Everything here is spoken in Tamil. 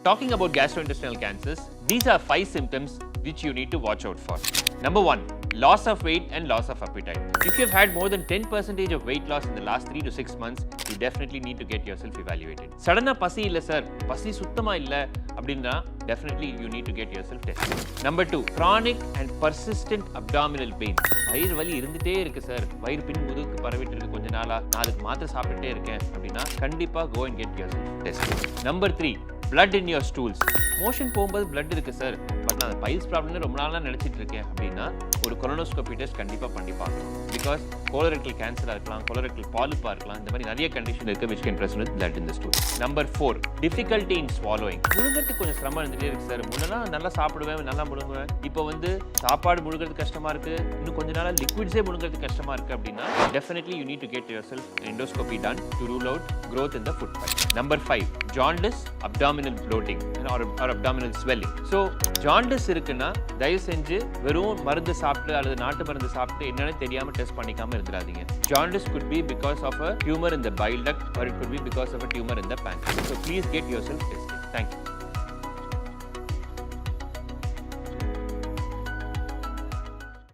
Talking about gastrointestinal cancers, these are 5 symptoms which you need to watch out for. Number 1, loss of weight and loss of appetite. If you've had more than 10% of weight loss in the last 3 to 6 months, you definitely need to get yourself evaluated. Suddenly பசி இல்ல சார், பசி சுத்தமா இல்ல அப்படினா definitely you need to get yourself tested. Number 2, chronic and persistent abdominal pain. வயிறு வலி இருந்துட்டே இருக்கு சார், வயிறு பின் முதுகுக்கு பரவிட்டு இருக்கு கொஞ்ச நாளா, நான் அதுக்கு மாத்திரை சாப்பிட்டுட்டே இருக்கேன் அப்படினா கண்டிப்பா go and get yourself tested. Number 3, blood in your stools. Motion போகும்போது blood இருக்கு சார், பட் நான் பைல்ஸ் ப்ராப்ளம்னு ரொம்ப நாளாக நினச்சிட்டு இருக்கேன் அப்படின்னா ஒரு கொலனோஸ்கோபி டெஸ்ட் கண்டிப்பாக பண்ணி பார்க்கணும். பிகாஸ் கோலரெக்டல் கேன்சராக இருக்கலாம், கோலரெக்டல் பாலிப்பாக இருக்கலாம், இந்த மாதிரி நிறைய கண்டிஷன் இருக்குது which can present with blood in the stool. Number 4, difficulty in swallowing. முழுங்கிறதுக்கு கொஞ்சம் சிரமம் இருந்துகிட்டே இருக்கு சார். முன்னெல்லாம் நல்லா சாப்பிடுவேன், நல்லா முழுங்குவேன், இப்போ வந்து சாப்பாடு முழுங்கிறது கஷ்டமாக இருக்குது, இன்னும் கொஞ்ச நாளாக லிக்விட்ஸே முழுங்கிறது கஷ்டமாக இருக்குது அப்படின்னா definitely you need to get yourself endoscopy done to rule out growth in the food pipe. Number 5, jaundice, abdominal bloating or abdominal swelling. So jaundice இருக்குன்னா தயவு செஞ்சு வெறும் மருந்து சாப்பிட்டு அல்லது நாட்டு மருந்து சாப்பிட்டு என்னன்னு தெரியாம test பண்ணிக்காம இருந்துடாதீங்க. Jaundice could be because of a tumor in the bile duct or it could be because of a tumor in the pancreas. So please get yourself tested. Thank you.